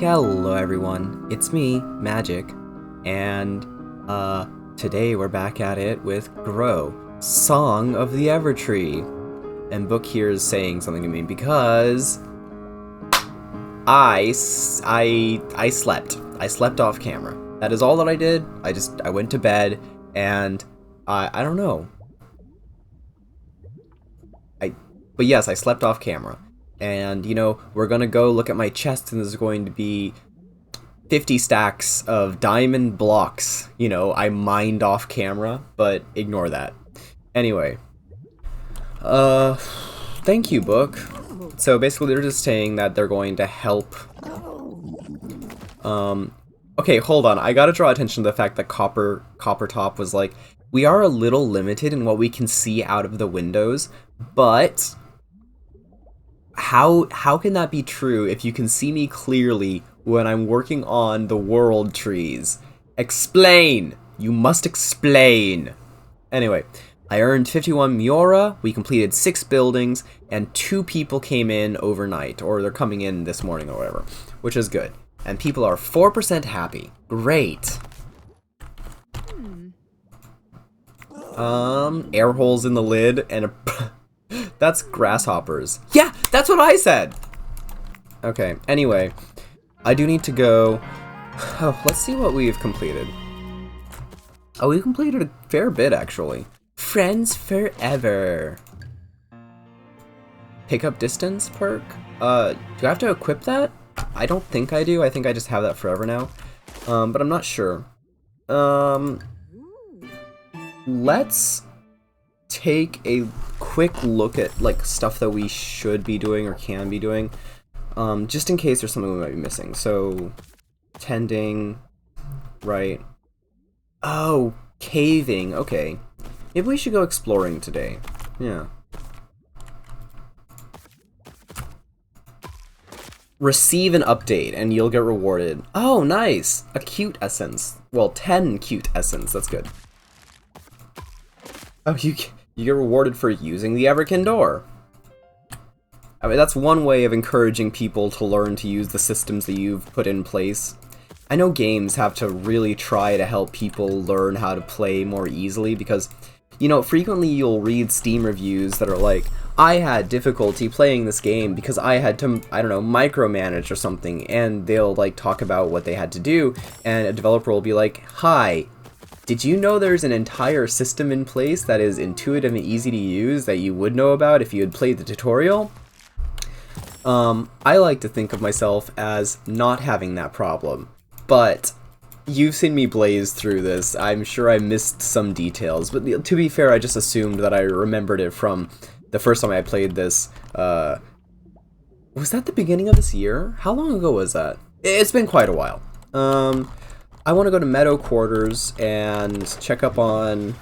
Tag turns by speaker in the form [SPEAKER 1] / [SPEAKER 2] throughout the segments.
[SPEAKER 1] Hello everyone, it's me, Magic, and today we're back at it with Grow, Song of the Evertree. And Book here is saying something to me because I slept. I slept off camera. That is all that I did. I went to bed and I don't know. But yes, I slept off camera. And, you know, we're gonna go look at my chest and there's going to be 50 stacks of diamond blocks. You know, I mined off camera, but ignore that. Anyway. Thank you, Book. So basically they're just saying that they're going to help. Okay, hold on. I gotta draw attention to the fact that Copper Top was like, we are a little limited in what we can see out of the windows, but how can that be true if you can see me clearly when I'm working on the world trees? Explain! You must explain! Anyway, I earned 51 Miora, we completed 6 buildings, and 2 people came in overnight, or they're coming in this morning or whatever, which is good. And people are 4% happy. Great! Air holes in the lid, and a... That's grasshoppers. Yeah, that's what I said! Okay, anyway, I do need to go... Oh, let's see what we've completed. Oh, we've completed a fair bit, actually. Friends forever. Pick up distance perk? Do I have to equip that? I don't think I do. I think I just have that forever now. But I'm not sure. Let's take a quick look at like stuff that we should be doing or can be doing, just in case there's something we might be missing. So tending, right? Oh, caving. Okay, maybe we should go exploring today. Yeah. Receive an update and you'll get rewarded. Oh, nice. A cute essence. Well, 10 cute essence. That's good. Oh, you get rewarded for using the Everkin door. I mean, that's one way of encouraging people to learn to use the systems that you've put in place. I know games have to really try to help people learn how to play more easily because, you know, frequently you'll read Steam reviews that are like, I had difficulty playing this game because I had to, I don't know, micromanage or something, and they'll like talk about what they had to do, and a developer will be like, hi, did you know there's an entire system in place that is intuitive and easy to use that you would know about if you had played the tutorial? I like to think of myself as not having that problem, but you've seen me blaze through this. I'm sure I missed some details, but to be fair, I just assumed that I remembered it from the first time I played this. Was that the beginning of this year? How long ago was that? It's been quite a while. I want to go to Meadow Quarters and check up on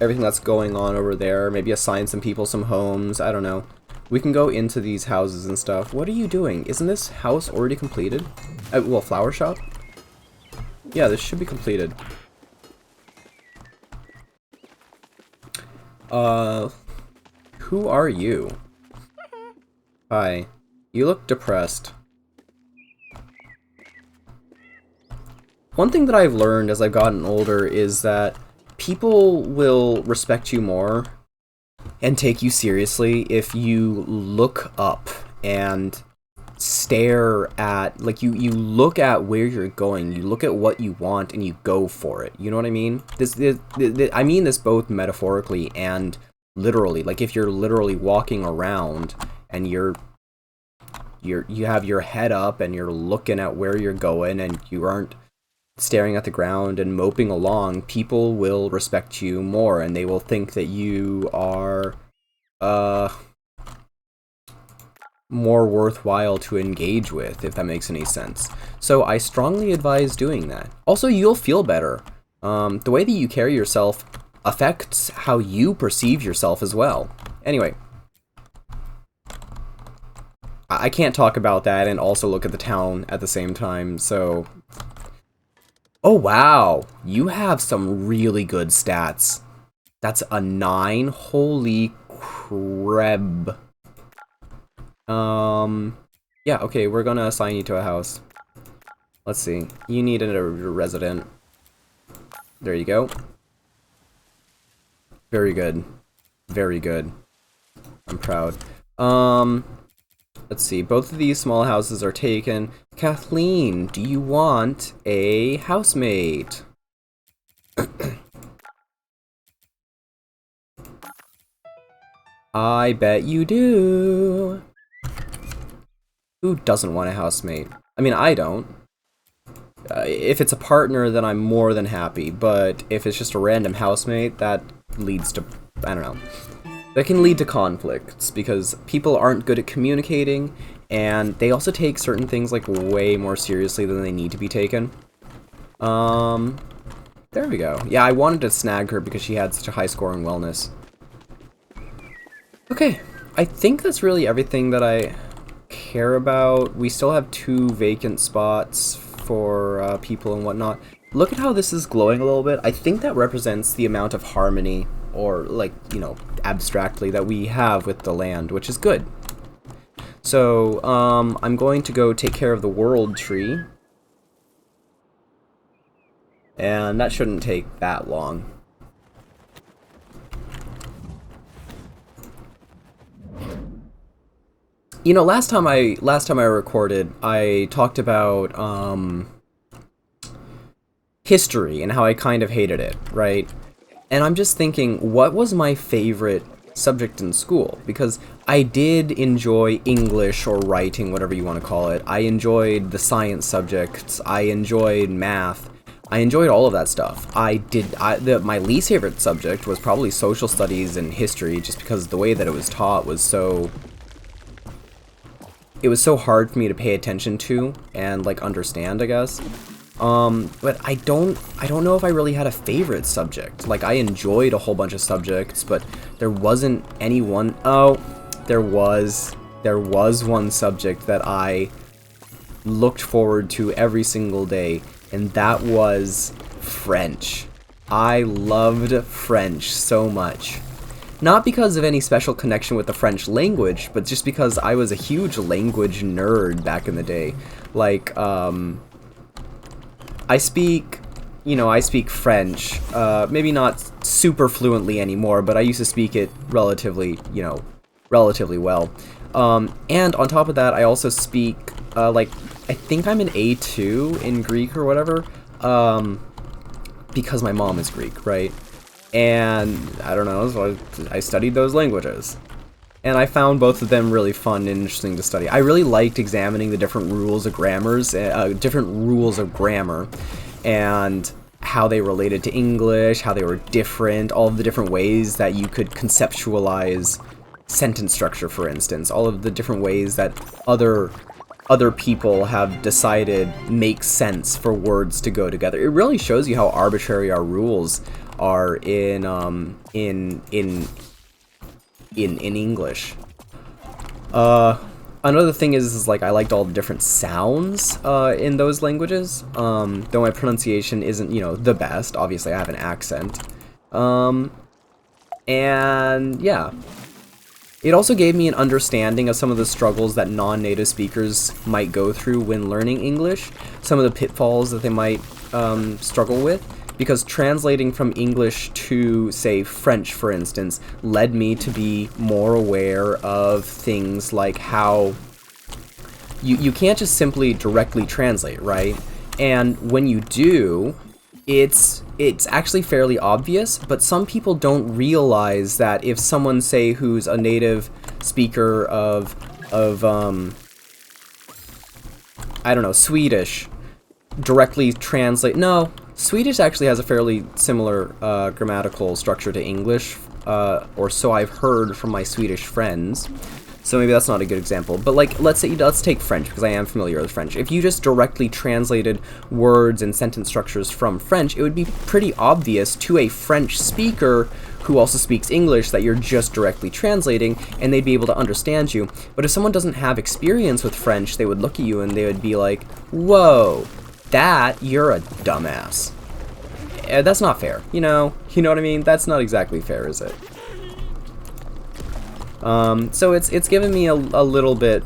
[SPEAKER 1] everything that's going on over there. Maybe assign some people some homes. I don't know. We can go into these houses and stuff. What are you doing? Isn't this house already completed? Well, flower shop? Yeah, this should be completed. Who are you? Hi. You look depressed. One thing that I've learned as I've gotten older is that people will respect you more and take you seriously if you look up and stare at, like, you look at where you're going, you look at what you want and you go for it. You know what I mean? I mean this both metaphorically and literally. Like, if you're literally walking around and you have your head up and you're looking at where you're going and you aren't staring at the ground and moping along, people will respect you more and they will think that you are more worthwhile to engage with, if that makes any sense. So I strongly advise doing that. Also, you'll feel better. The way that you carry yourself affects how you perceive yourself as well. Anyway, I can't talk about that and also look at the town at the same time, so... Oh wow, you have some really good stats. That's a 9. Holy crap. Yeah, okay, we're gonna assign you to a house. Let's see. You need a resident. There you go. Very good. Very good. I'm proud. Let's see. Both of these small houses are taken. Kathleen, do you want a housemate? I bet you do. Who doesn't want a housemate? I mean, I don't. If it's a partner, then I'm more than happy. But if it's just a random housemate, that leads to... I don't know. That can lead to conflicts, because people aren't good at communicating, and they also take certain things, like, way more seriously than they need to be taken. There we go. Yeah, I wanted to snag her because she had such a high score in wellness. Okay, I think that's really everything that I care about. We still have 2 vacant spots for people and whatnot. Look at how this is glowing a little bit. I think that represents the amount of harmony, or, like, you know, abstractly, that we have with the land, which is good. So, I'm going to go take care of the world tree. And that shouldn't take that long. You know, last time I recorded, I talked about history and how I kind of hated it, right? And I'm just thinking, what was my favorite subject in school? Because I did enjoy English or writing, whatever you want to call it. I enjoyed the science subjects. I enjoyed math. I enjoyed all of that stuff. My least favorite subject was probably social studies and history, just because the way that it was taught was so... It was so hard for me to pay attention to and, like, understand, I guess. But I don't know if I really had a favorite subject. Like, I enjoyed a whole bunch of subjects, but there wasn't any one... Oh, there was one subject that I looked forward to every single day, and that was French. I loved French so much. Not because of any special connection with the French language, but just because I was a huge language nerd back in the day. Like, I speak French, maybe not super fluently anymore, but I used to speak it relatively well. And on top of that, I also speak, I think I'm an A2 in Greek or whatever, because my mom is Greek, right? And, I don't know, so I studied those languages. And I found both of them really fun and interesting to study. I really liked examining the different rules of grammar, and how they related to English, how they were different, all of the different ways that you could conceptualize sentence structure, for instance, all of the different ways that other people have decided make sense for words to go together. It really shows you how arbitrary our rules are in English. Another thing is like I liked all the different sounds in those languages. Though my pronunciation isn't, the best. Obviously, I have an accent. And yeah. It also gave me an understanding of some of the struggles that non-native speakers might go through when learning English, some of the pitfalls that they might struggle with, because translating from English to, say, French, for instance, led me to be more aware of things like how you can't just simply directly translate, right? And when you do, it's actually fairly obvious, but some people don't realize that if someone, say, who's a native speaker of I don't know, Swedish, directly translate... No, Swedish actually has a fairly similar grammatical structure to English, or so I've heard from my Swedish friends. So maybe that's not a good example, but like, let's take French, because I am familiar with French. If you just directly translated words and sentence structures from French, it would be pretty obvious to a French speaker who also speaks English that you're just directly translating, and they'd be able to understand you. But if someone doesn't have experience with French, they would look at you and they would be like, whoa, you're a dumbass. That's not fair, you know what I mean? That's not exactly fair, is it? So it's given me a little bit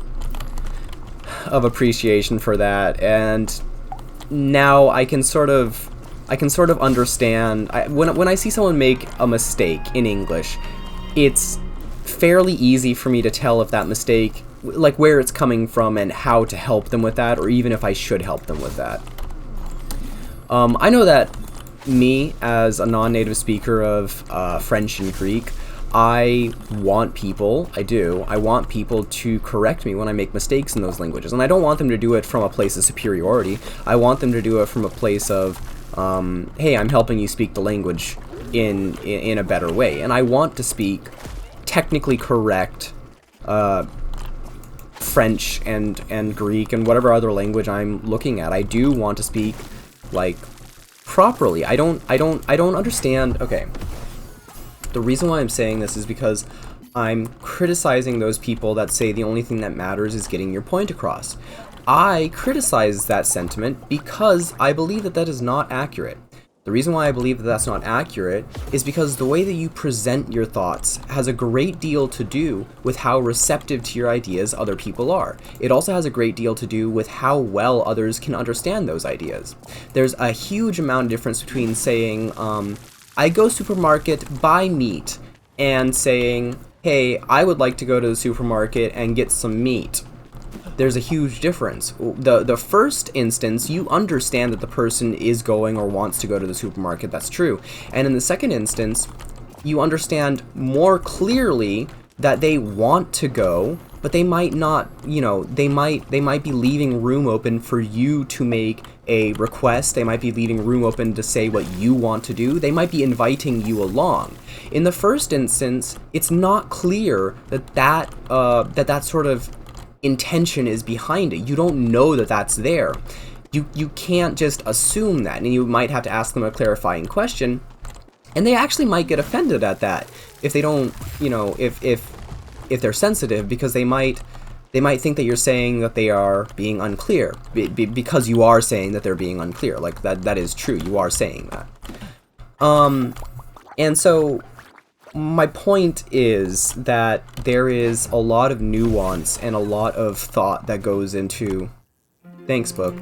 [SPEAKER 1] of appreciation for that, and now I can sort of understand. When I see someone make a mistake in English, it's fairly easy for me to tell if that mistake, like where it's coming from and how to help them with that, or even if I should help them with that. I know that me, as a non-native speaker of French and Greek, I want people to correct me when I make mistakes in those languages. And I don't want them to do it from a place of superiority. I want them to do it from a place of, hey, I'm helping you speak the language in a better way. And I want to speak technically correct French and Greek and whatever other language I'm looking at. I do want to speak, like, properly. I don't understand. Okay. The reason why I'm saying this is because I'm criticizing those people that say the only thing that matters is getting your point across. I criticize that sentiment because I believe that that is not accurate. The reason why I believe that that's not accurate is because the way that you present your thoughts has a great deal to do with how receptive to your ideas other people are. It also has a great deal to do with how well others can understand those ideas. There's a huge amount of difference between saying, I go supermarket, buy meat, and saying, hey, I would like to go to the supermarket and get some meat. There's a huge difference. The first instance, you understand that the person is going or wants to go to the supermarket, that's true. And in the second instance, you understand more clearly that they want to go, but they might not, they might be leaving room open for you to make a request. They might be leaving room open to say what you want to do. They might be inviting you along. In the first instance, it's not clear that sort of intention is behind it. You don't know that that's there. You can't just assume that, and you might have to ask them a clarifying question, and they actually might get offended at that if they don't, if they're sensitive, because they might think that you're saying that they are being unclear, because you are saying that they're being unclear. Like, that is true. You are saying that. And so my point is that there is a lot of nuance and a lot of thought that goes into... Thanks, book.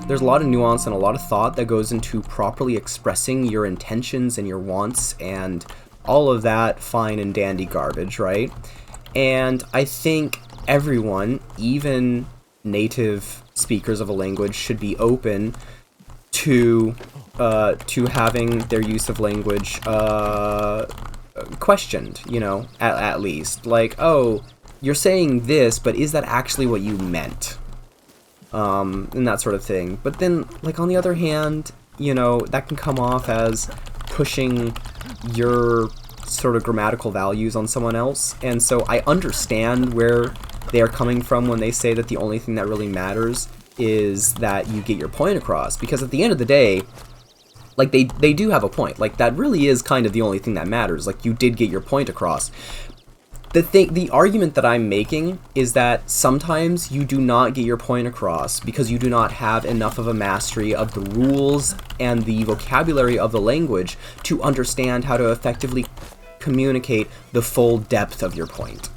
[SPEAKER 1] There's a lot of nuance and a lot of thought that goes into properly expressing your intentions and your wants and all of that fine and dandy garbage, right? And I think everyone, even native speakers of a language, should be open to having their use of language questioned, at least. Like, oh, you're saying this, but is that actually what you meant? And that sort of thing. But then, like, on the other hand, that can come off as pushing your sort of grammatical values on someone else. And so I understand where they are coming from when they say that the only thing that really matters is that you get your point across. Because at the end of the day, like, they do have a point. Like, that really is kind of the only thing that matters. Like, you did get your point across. The argument that I'm making is that sometimes you do not get your point across because you do not have enough of a mastery of the rules and the vocabulary of the language to understand how to effectively communicate the full depth of your point.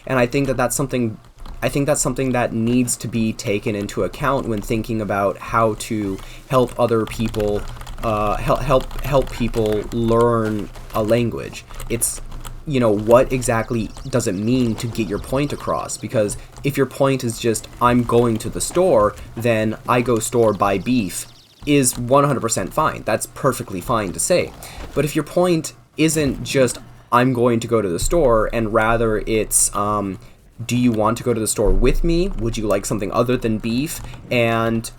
[SPEAKER 1] And I think that that's something that needs to be taken into account when thinking about how to help other people help people learn a language. It's, what exactly does it mean to get your point across? Because if your point is just, I'm going to the store, then I go store, buy beef, is 100% fine. That's perfectly fine to say. But if your point isn't just, I'm going to go to the store, and rather it's, do you want to go to the store with me? Would you like something other than beef? And,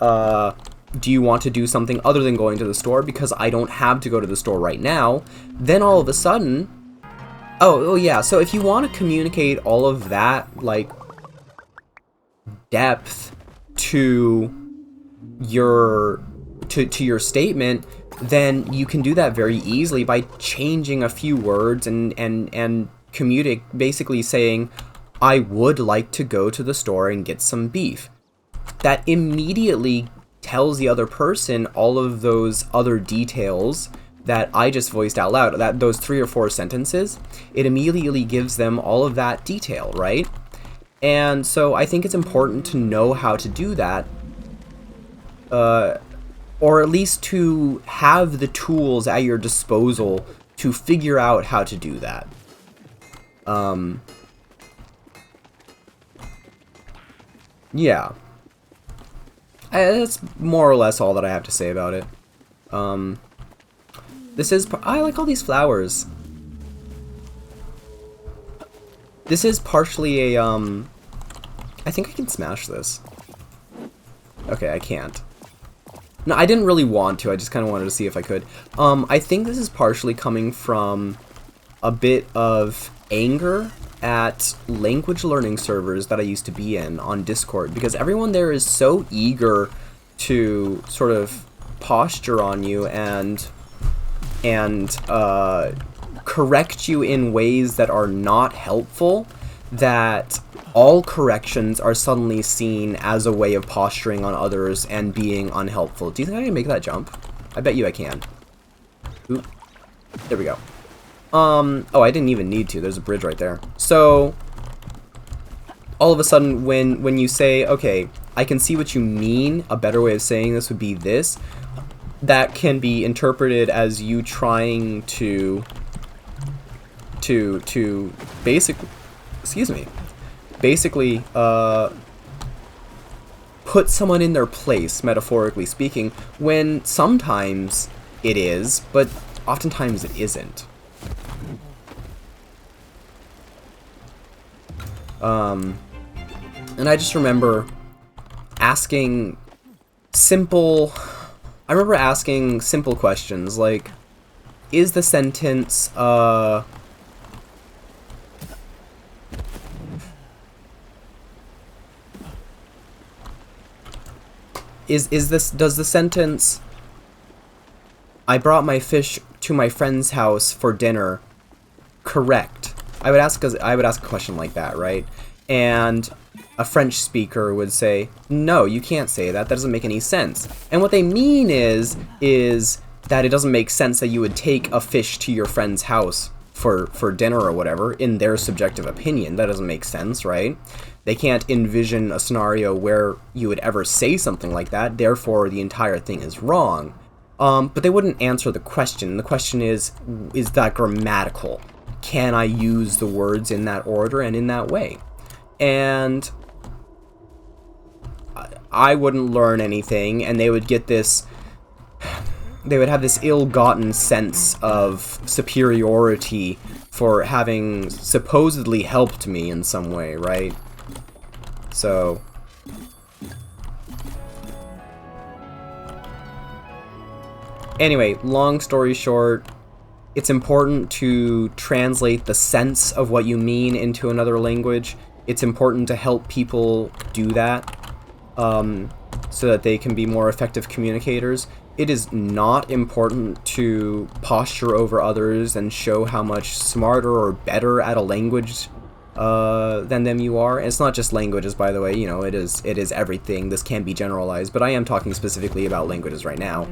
[SPEAKER 1] do you want to do something other than going to the store because I don't have to go to the store right now? Then all of a sudden... Oh yeah, so if you want to communicate all of that, like, depth to your statement, then you can do that very easily by changing a few words and communicate, basically saying, I would like to go to the store and get some beef. That immediately tells the other person all of those other details that I just voiced out loud, that those 3 or 4 sentences, it immediately gives them all of that detail, right? And so I think it's important to know how to do that or at least to have the tools at your disposal to figure out how to do that. Yeah. That's more or less all that I have to say about it. This is... I like all these flowers. This is partially a, I think I can smash this. Okay, I can't. No, I didn't really want to. I just kind of wanted to see if I could. I think this is partially coming from a bit of anger at language learning servers that I used to be in on Discord, because everyone there is so eager to sort of posture on you and correct you in ways that are not helpful, that all corrections are suddenly seen as a way of posturing on others and being unhelpful. Do you think I can make that jump? I bet you I can. Oop. There we go. Oh, I didn't even need to. There's a bridge right there. So, all of a sudden, when you say, okay, I can see what you mean, a better way of saying this would be this, that can be interpreted as you trying to basically, basically, put someone in their place, metaphorically speaking, when sometimes it is, but oftentimes it isn't. And I just remember asking simple questions, like, is the sentence, does the sentence, I brought my fish to my friend's house for dinner, correct? I would ask a question like that, right? And a French speaker would say, no, you can't say that. That doesn't make any sense. And what they mean is that it doesn't make sense that you would take a fish to your friend's house for dinner or whatever, in their subjective opinion. That doesn't make sense, right? They can't envision a scenario where you would ever say something like that, therefore the entire thing is wrong. But they wouldn't answer the question. The question is that grammatical? Can I use the words in that order and in that way? And I wouldn't learn anything, and they would get this, they would have this ill-gotten sense of superiority for having supposedly helped me in some way, right? So, anyway, long story short, it's important to translate the sense of what you mean into another language. It's important to help people do that, so that they can be more effective communicators. It is not important to posture over others and show how much smarter or better at a language than them you are. And it's not just languages, by the way. You know, it is everything. This can be generalized, but I am talking specifically about languages right now.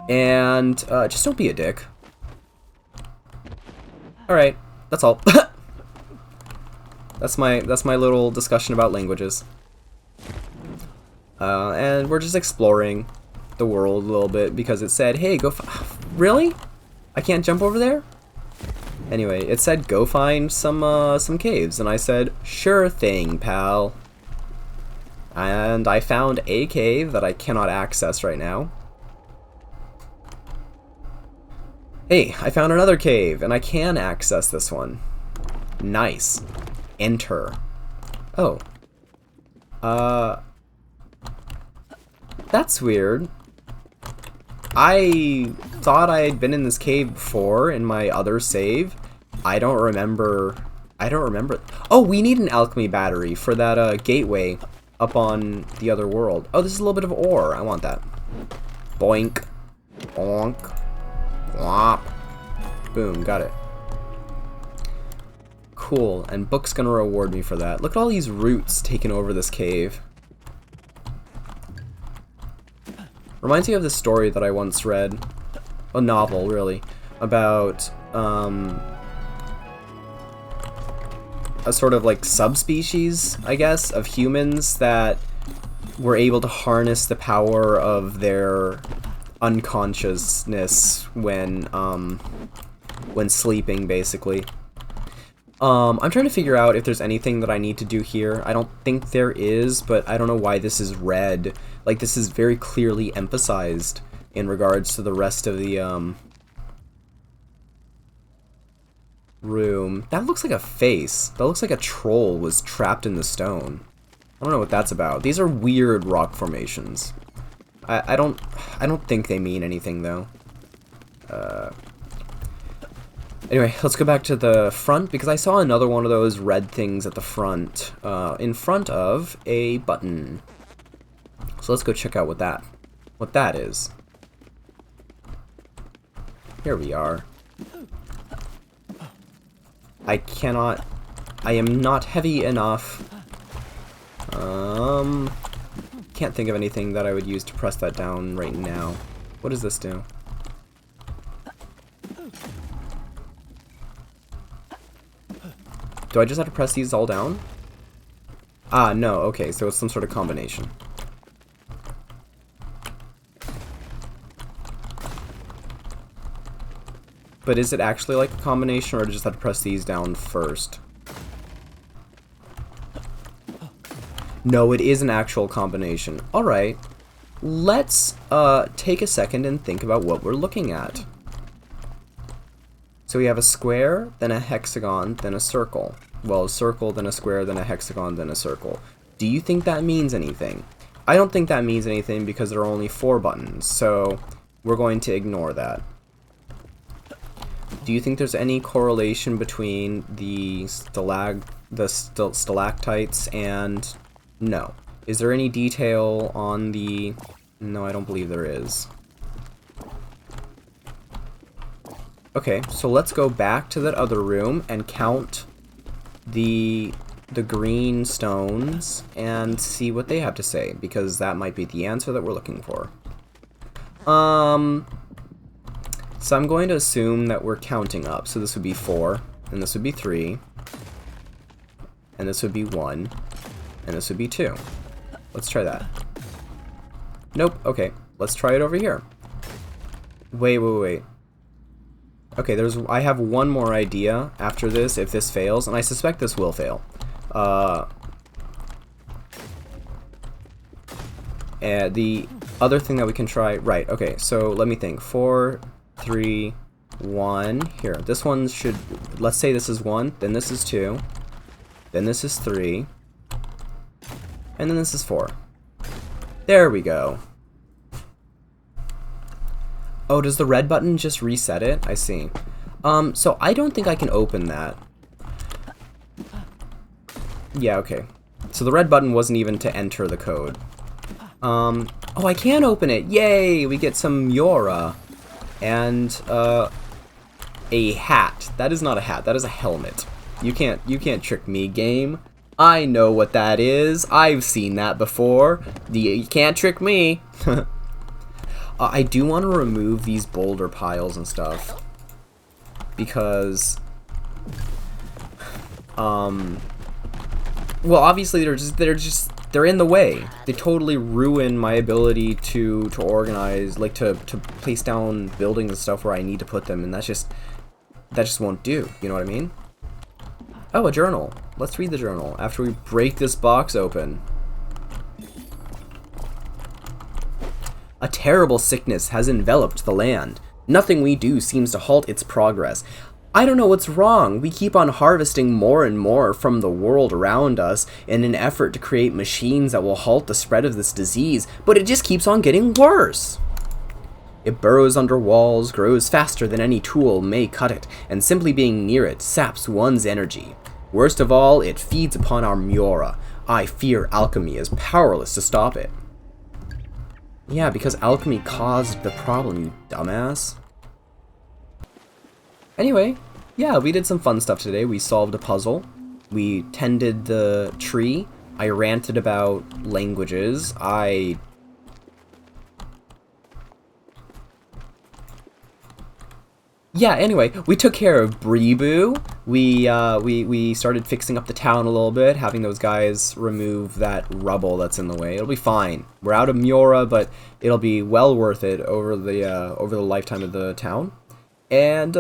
[SPEAKER 1] And just don't be a dick. All right, that's all. That's my little discussion about languages. And we're just exploring the world a little bit because it said, hey, go really? I can't jump over there? Anyway, it said go find some caves, and I said, sure thing, pal. And I found a cave that I cannot access right now. Hey, I found another cave, and I can access this one. Nice. Enter. Oh. That's weird. I thought I had been in this cave before in my other save. I don't remember. Oh, we need an alchemy battery for that gateway up on the other world. Oh, this is a little bit of ore. I want that. Boink. Bonk. Whop. Boom, got it. Cool, and Book's gonna reward me for that. Look at all these roots taking over this cave. Reminds me of the story that I once read, a novel really, about a sort of like subspecies, I guess, of humans that were able to harness the power of their unconsciousness when sleeping, basically. I'm trying to figure out if there's anything that I need to do here. I don't think there is, but I don't know why this is red. Like, this is very clearly emphasized in regards to the rest of the, room. That looks like a face. That looks like a troll was trapped in the stone. I don't know what that's about. These are weird rock formations. I don't think they mean anything, though. Anyway, let's go back to the front, because I saw another one of those red things at the front, in front of a button. So let's go check out what that is. Here we are. I am not heavy enough. Can't think of anything that I would use to press that down right now. What does this do? Do I just have to press these all down? Ah, no, okay, so it's some sort of combination. But is it actually like a combination, or do I just have to press these down first? No, it is an actual combination. Alright, let's take a second and think about what we're looking at. So we have a square, then a hexagon, then a circle. Well, a circle, then a square, then a hexagon, then a circle. Do you think that means anything? I don't think that means anything because there are only 4 buttons, so we're going to ignore that. Do you think there's any correlation between the stalactites and... No. Is there any detail on the... No, I don't believe there is. Okay, so let's go back to that other room and count the green stones and see what they have to say, because that might be the answer that we're looking for. So I'm going to assume that we're counting up. So this would be 4, and this would be 3, and this would be 1, and this would be 2. Let's try that. Nope, okay. Let's try it over here. Wait. Okay, I have one more idea after this if this fails, and I suspect this will fail. And the other thing that we can try, right, okay, so let me think. 4, 3, 1, here. This one should, let's say this is 1, then this is 2, then this is 3, and then this is 4. There we go. Oh, does the red button just reset it? I see. So I don't think I can open that. Yeah, okay. So the red button wasn't even to enter the code. Oh, I can open it! Yay! We get some Miura. And, a hat. That is not a hat, that is a helmet. You can't trick me, game. I know what that is. I've seen that before. You can't trick me. I do want to remove these boulder piles and stuff, because, well, obviously they're in the way. They totally ruin my ability to organize, like to place down buildings and stuff where I need to put them, and that just won't do. You know what I mean? Oh, a journal. Let's read the journal after we break this box open. A terrible sickness has enveloped the land. Nothing we do seems to halt its progress. I don't know what's wrong. We keep on harvesting more and more from the world around us in an effort to create machines that will halt the spread of this disease, but it just keeps on getting worse. It burrows under walls, grows faster than any tool may cut it, and simply being near it saps one's energy. Worst of all, it feeds upon our Miura. I fear alchemy is powerless to stop it. Yeah, because alchemy caused the problem, you dumbass. Anyway, yeah, we did some fun stuff today. We solved a puzzle. We tended the tree. I ranted about languages. yeah, anyway, we took care of Breeboo. We started fixing up the town a little bit, having those guys remove that rubble that's in the way. It'll be fine. We're out of Miura, but it'll be well worth it over the lifetime of the town. And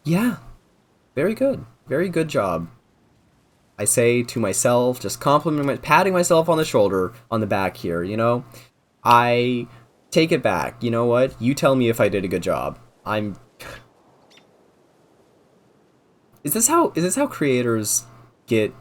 [SPEAKER 1] yeah, very good. Very good job. I say to myself, just patting myself on the shoulder, on the back here, you know? I take it back. You know what? You tell me if I did a good job. I'm Is this how creators get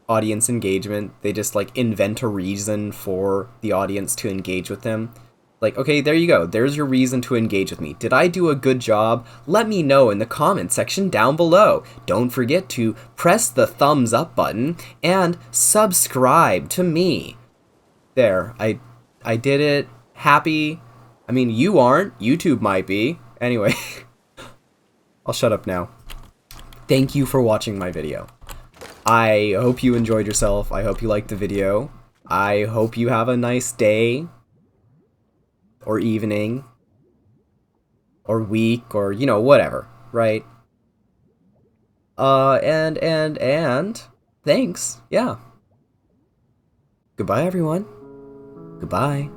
[SPEAKER 1] audience engagement? They just like invent a reason for the audience to engage with them. Like, okay, there you go. There's your reason to engage with me. Did I do a good job? Let me know in the comment section down below. Don't forget to press the thumbs up button and subscribe to me. There, I did it. Happy. I mean, you aren't. YouTube might be. Anyway, I'll shut up now. Thank you for watching my video. I hope you enjoyed yourself. I hope you liked the video. I hope you have a nice day or evening or week or, you know, whatever, right? And thanks. Yeah. Goodbye, everyone. Goodbye.